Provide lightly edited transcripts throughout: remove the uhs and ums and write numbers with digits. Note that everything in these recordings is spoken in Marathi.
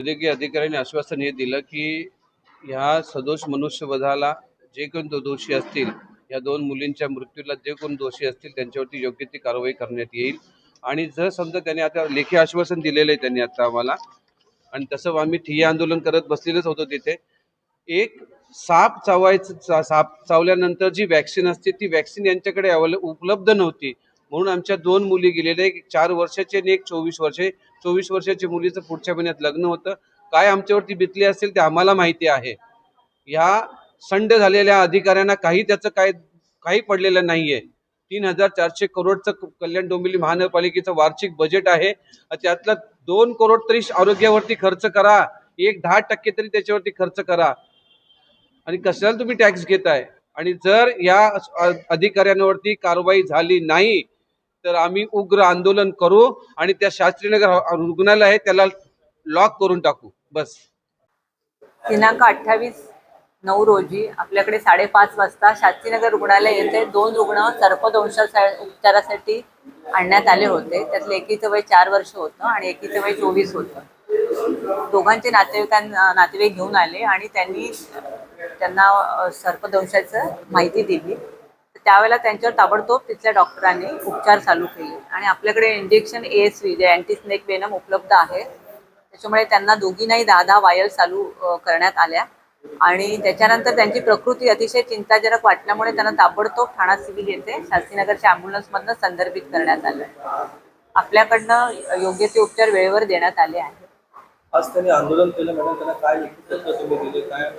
वैद्यकीय अधिकाऱ्यांनी आश्वासन हे दिलं की ह्या सदोष मनुष्यवधाला जे कोण दोषी असतील, या दोन मुलींच्या मृत्यूला जे कोण दोषी असतील त्यांच्यावरती योग्य ती कारवाई करण्यात येईल. आणि जर समजा त्यांनी आता लेखी आश्वासन दिलेलं आहे त्यांनी आता आम्हाला, आणि तसं आम्ही ठिय्या आंदोलन करत बसलेलंच होतो तिथे. एक साप चावल्यानंतर जी वॅक्सिन असते ती वॅक्सिन यांच्याकडे उपलब्ध नव्हती, म्हणून आमच्या दोन मुली गेलेल्या, एक 4 वर्षाची आणि एक 24 वर्षाच्या मुलीचं पुढच्या महिन्यात लग्न होतं. काय आमच्यावरती बितले असेल ते आम्हाला माहिती आहे. या संड झालेल्या अधिकाऱ्यांना त्याचं काही पडलेलं नाहीये. 3,400 करोडचं कल्याण डोंबिवली महानगरपालिकेचं वार्षिक बजेट आहे. त्यातलं 2 करोड तरी आरोग्यावरती खर्च करा, 10% तरी त्याच्यावरती खर्च करा. आणि कशाला तुम्ही टॅक्स घेताय? आणि जर या अधिकाऱ्यांवरती कारवाई झाली नाही तर आम्ही उग्र आंदोलन करू आणि त्या शास्त्रीनगर रुग्णालय आहे त्याला लॉक करून टाकू. बस. दिनांक 28/9 रोजी आपल्याकडे 5:30 वाजता शास्त्रीनगर रुग्णालय येथे 2 रुग्ण सर्पदंश उपचारासाठी आणण्यात आले होते. त्यातले एकीचं वय 4 वर्ष होतं आणि एकीचं वय 24 होतं. दोघांचे नातेवाईक घेऊन आले आणि त्यांना सर्पदंशाचं माहिती दिली. त्यावेळेला त्यांच्यावर ताबडतोब तिथल्या डॉक्टरांनी उपचार चालू केले आणि आपल्याकडे इंजेक्शन ASV जे अँटी स्नेक वेनम उपलब्ध आहे. त्याच्यामुळे त्यांना दोघींनाही 10 वायल चालू करण्यात आल्या आणि त्याच्यानंतर त्यांची प्रकृती अतिशय चिंताजनक वाटल्यामुळे त्यांना ताबडतोब ठाणा सिव्हिल येथे शास्त्रीनगरच्या ॲम्ब्युलन्समधनं संदर्भित करण्यात आलं. आपल्याकडनं योग्य ते उपचार वेळेवर देण्यात आले आहेत. आज त्यांनी आंदोलन केलं मॅडम, त्यांना काय लिखित पत्र तुम्ही दिले, काय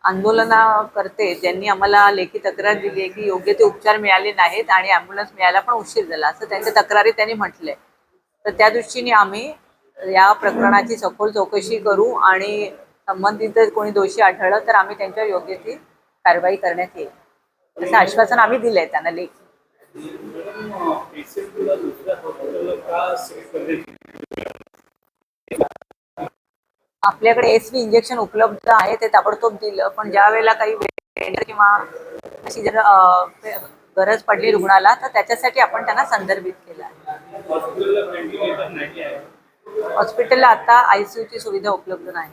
आंदोलनाकर्ते ज्यांनी आम्हाला लेखी तक्रार दिली आहे की योग्य ते उपचार मिळाले नाहीत आणि ॲम्ब्युलन्स मिळायला पण उशीर झाला असं त्यांच्या तक्रारी त्यांनी म्हटलंय. तर त्या दृष्टीने आम्ही या प्रकरणाची सखोल चौकशी करू आणि संबंधित कोणी दोषी आढळलं तर आम्ही त्यांच्यावर योग्य ती कारवाई करण्यात येईल असं आश्वासन आम्ही दिलंय त्यांना लेखी. आपल्याकडे ASV इंजेक्शन उपलब्ध आहे ते ताबडतोब दिलं, पण ज्या वेळेला काही किंवा अशी जर गरज पडली रुग्णाला तर त्याच्यासाठी आपण त्यांना संदर्भित केला. हॉस्पिटलला आता ICU ची सुविधा उपलब्ध नाही.